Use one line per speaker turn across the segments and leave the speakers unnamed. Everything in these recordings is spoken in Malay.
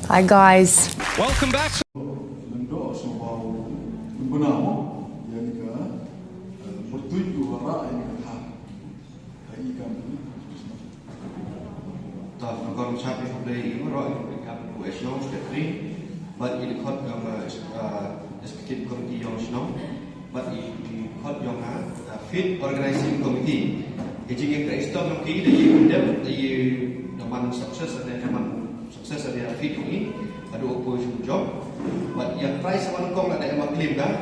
Hi guys.
Welcome back.
Lendo soal benamo yang ke bertuju wara yang kah kai kami
tak nagam sapi play imro ikap question sekretari but ini khot yang executive committee yang snow but ini khot yang fit organizing committee jadi yang stop yang kiri dari undang dari teman sukses ada fit ini ada opposition job but yang price sama kong ada yang klaim kan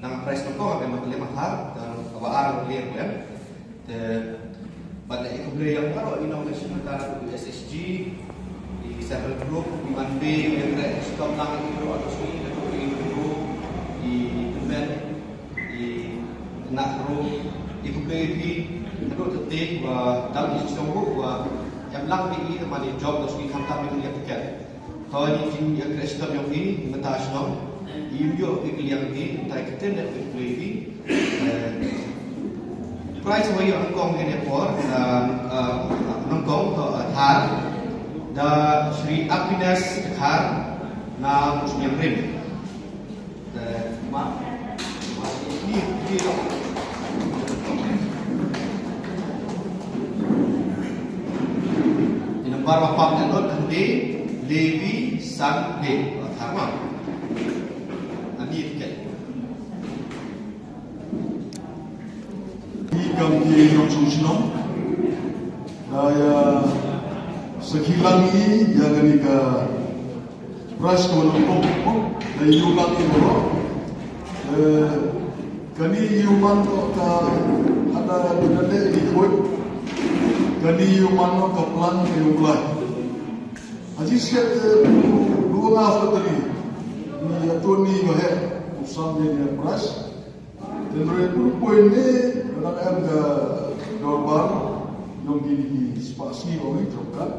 dan price kong ada yang klaim mahal dan awal klaim kan pada ekonomi yang baru inovasi antara SSG di several group di Manbe yang ada stop lang itu atau sini di event di nak group ekonomi itu tetap dalam sistem group yang lang ini teman job terus kita hantar dengan yang tiket. Kalau ini tim yang kristal yang ini international, ibu yang ini entah kita nak ekonomi. Price của Hồng Kông hiện airport Hồng Kông ở Thar da Sri Happiness Thar na Muslim Rim ini di nomor apa menurut nanti Levi San Le Thar mah ini tiket
kami yang susah, daya sekilangi yang ni ke pras kalau kau, daya ulangi baru, kani human ka ada benda ikut, kani human ka plan diulai. Aji siat dua ngah tadi, ni atau ni mahal, usam dia pras. Dan mereka poin ni dalam harga global yang di spasi orang terangkat.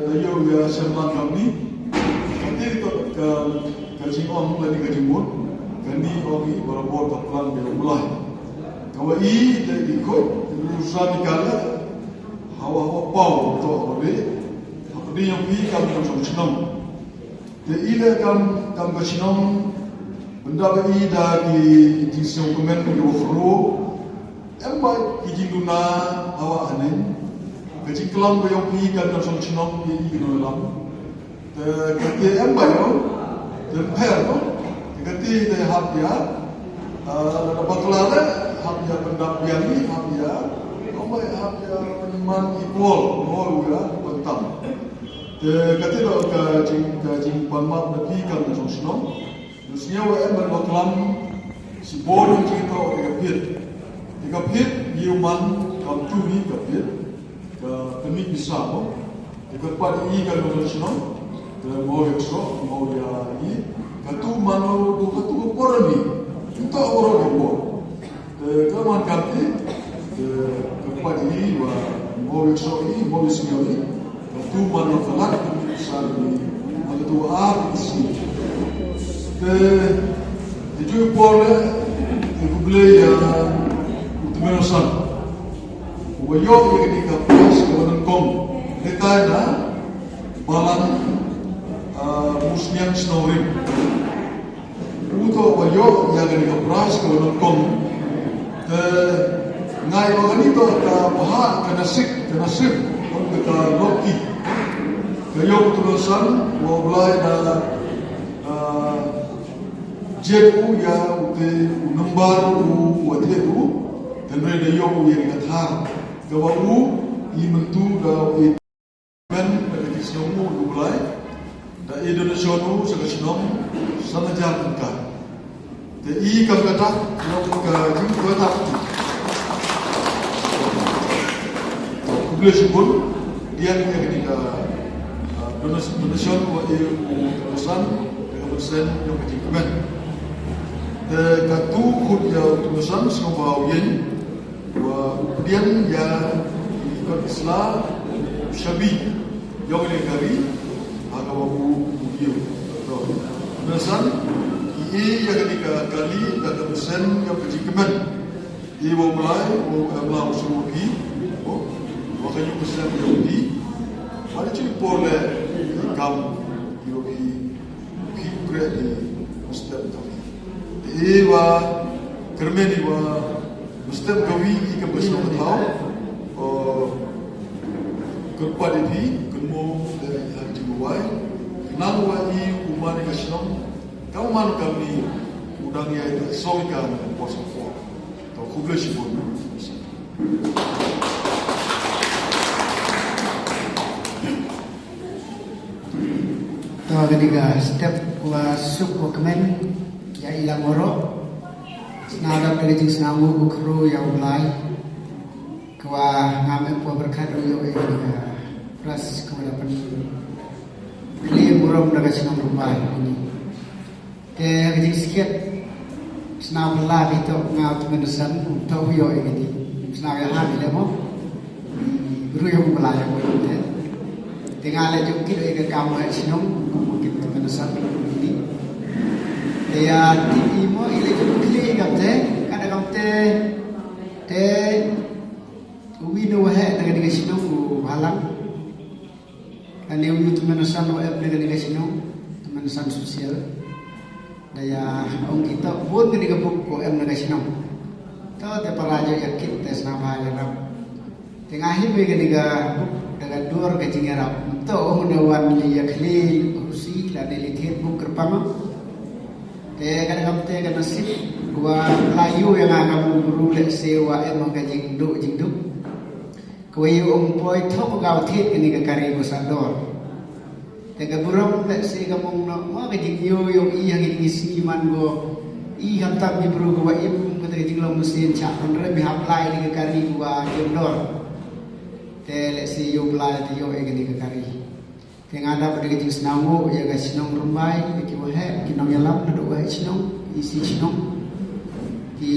Daya ya sembilan kami. Nanti itu kaji orang lagi kaji mud. Kami orang berbuat kaplan berulai. Kalau ini dari ikut berusaha dikala hawa pau untuk boleh. Apa dia yang pergi kami langsung senang. Jadi ia kami bersenang. Benda bagi dari institusi dokumen yang berfuru, empat kijinduna awak anen, kecil kelam yang pergi kan dalam senang ini dalam, ketika empat yo, terper yo, ketika dia habia, dapat kelala habia pendapian ini habia, empat habia peniman equal, all ya bentam. Ketika kecil panmat pergi kan dalam senang. Terusnya WM bermaklam si bodoh kita orang kapit, human kamtu ni kapit, kami bisa mo, dekat ini kalau nasional, mau ekstro, mau ya ini, katu mano, katu koran ni, kita orang yang kaman kapit, dekat ini, mau ekstro ini, mau isnya ini, katu mano kalak kami bisa ni, katu isi. Tujuh pola ikutlah yang utamasan. Wajib yang dikapus kepada kom. Kita ada balan musliman snowrim. Untuk wajib yang dikapus kepada kom. Ngai orang itu bahag kenasib, kita loki. Kaya utamasan mulai dari jepu ya ute numbar wate dan mereka yo yang kata gawu imentu da men pada kisahmu mulai da Indonesia nu sekarang sama jalan kan te I kata yang ke jing kata publish pun dia ni ketika Indonesia nu pesan dengan yang ketiga katu khut ya tulisan semua yang kemudian ya ikut Islam syabi yang negari agama buku tulisan ini yang ketika kali dan tulisan yang ketiga ini mulai Allah usulki makanya tulisan Yahudi ada ciri pola kam yogi pipre di Muslim kami. Ewa kermeni wa Muslim kami ikan bersama tahu kerpa di kenmo dari haji buai kenal wani umat kasnom kamu man kami udang ya itu soikan poso fo atau kubleshi pun.
Tahu ketiga step kuah sup kemen ya ilang oro senada dari jing senamu bukru ya ulai kuah ngamen kuah berkat uyo ya plus kemudian pen kali buram daga sinong rumbai ini ke jing sikit senau belah itu ngaut menusan tahu uyo ini senau ya ha bila mo buru yang belah ya tinggal aja kita ke kamu sinong mungkin menusan ini ya tipi mo ile kli kapte kada kapte te wino he daga diga sinong halang ane uyu menusan wa daga diga sinong menusan sosial daya ong kita buat diga buku em daga sinong tahu te parajo yakit tes nama harap tengah hibe diga dengan dua kecing Arab untuk menawan liya kli kursi la delikat buk kerpama te kadang kadang nasib gua layu yang akan guru lek sewa emang kajing jingduk kuwi poi thok gau thit kini ka kari gusador te ka buram lek se ka mong no ma kajing yo yung i yang isi man go i hantam ni buru gua im ka kajing lo mesin cha on re bi hap lai ni ka kari gua jondor te si yo bla te yo egeni ka kari te ngada pada kejing senamu ya ga sinong rumbai ki wahe kinong yalam na do wahe sinong isi sinong ki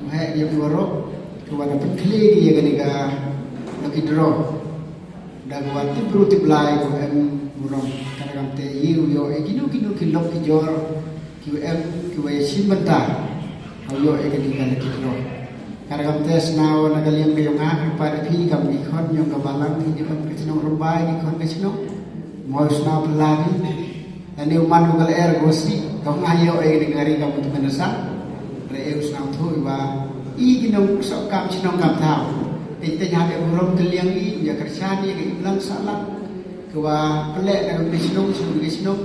wahe ya biwaro to wala penkli ki ya gani ga laki dro da gwa ti bru ti blai ko em burom kada kam te yo eginu kinu kilok ki jor ki em ki wahe simbanta yo egeni ga laki dro kada kam te snaw na galiam ke yonga pada phi kam ikon yong ka balang ki kam sinong rumbai ki kon ke sinong mau snaw pelagi dan uman Google Air gosi kau ngayo ai ngari kamu tu menesak re eu snaw tu iba i ginong sok kam sinong kam thau te nya de burom keliang i ya kerjani ke iblang salah kwa pelek na ke sinong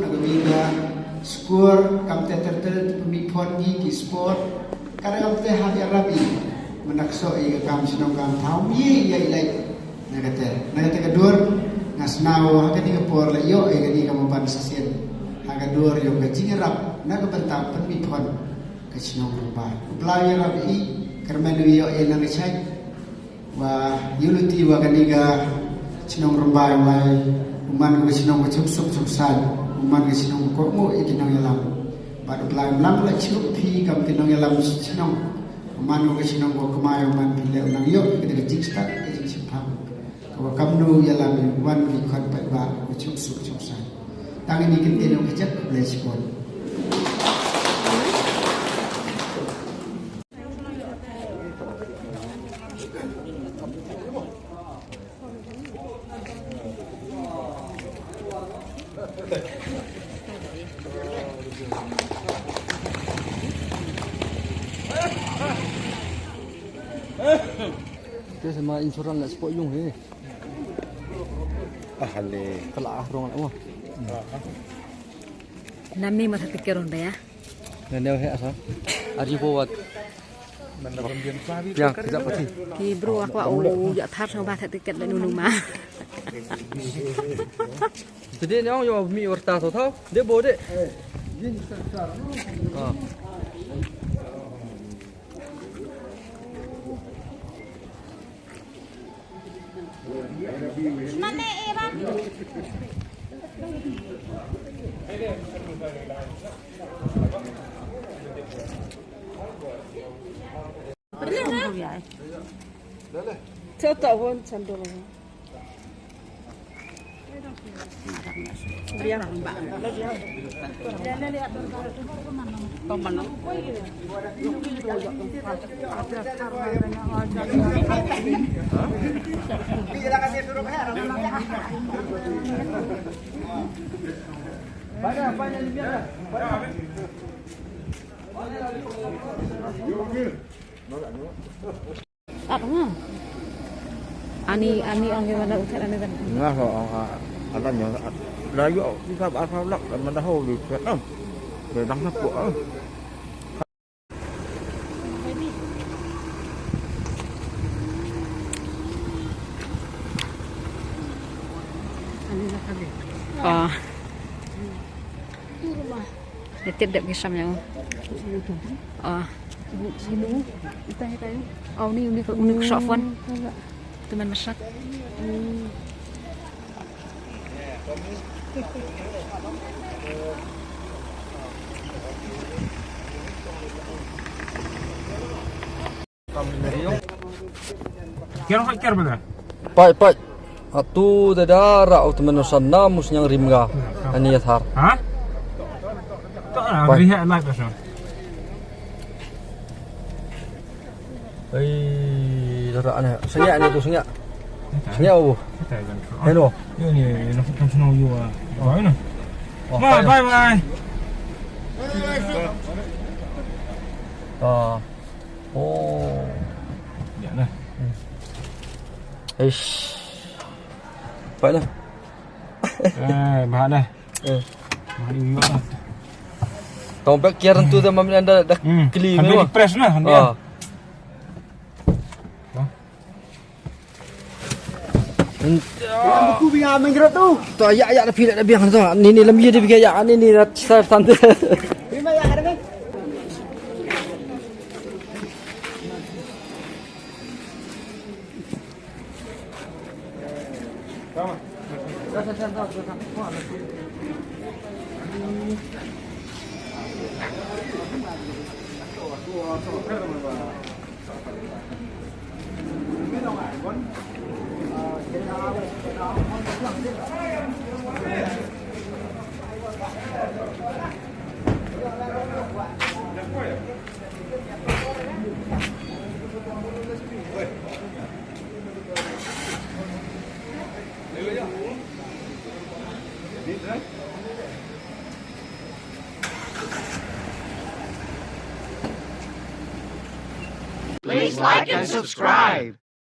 na ke biga skor kam te tertel pemi phon ki sport kada kam te ha ya rabi menakso i kam sinong kam thau mi ya ilai na kata kedua ngasnaw haga ni por la yo e gani kamu ban sasien haga dor yo ga jingrap na ga banta pen mi thon ka sinong rumba playa rab i kermenu yo e na chai wa yuluti wa gani ga sinong rumba mai uman ga sinong ga chup san uman ga sinong ko mo e kinong yalam ba do playa lam la chup phi kam kinong yalam sinong uman ga sinong ko kamayo man pile nang yo ga jingsta e jing pam kalau kamu yalam wan di kon pai ba chuk sai tang ini kita nak cek boleh spon
Itu sama insuran nak sport yung he.
Ahli.
Kalau rong nak mah.
Nami masa pikiran ya.
Dan dia he asal. Ari buat. Ya, tidak pasti.
Ki bro aku au ya thap sama bahasa tiket dan nunu mah.
Jadi ni orang yo mi warta tahu. Dia boleh. Ah.
Mana Iran?
Saya tak pun cendol. Dia mbak. Pemenang. At nga. Ani ang gimana utat ani kan.
Nga ho ada nyo layo kita asal lak man dahulu di Vietnam. Bedang na po.
Oh. Nitip dak kisam yang. Oh. Oh ni sofon. Teman masak.
Kira kira mana?
Pai. Atu dadara automanusan namus yang rimga. Ani yathar.
Hah? Tak lah, lihat lah tu.
Darak ni. Senyak ni tu senyak. Senyak apa? Hello.
Ini nak senang you ah. Oh ini. Bye.
Oh.
Ya lah.
Ish. Baik lah.
Bahan dah. Bahan you lah.
Kau pakai tu dah mampu anda dah clean ni.
Ambil press lah dia.
Aku biar menggerak tu.
Tu ayak dah pilih dah biang tu. Ni lembu dia bikin ayak ni dah saya tanda.
Lima ya ada kan?
Please like and subscribe.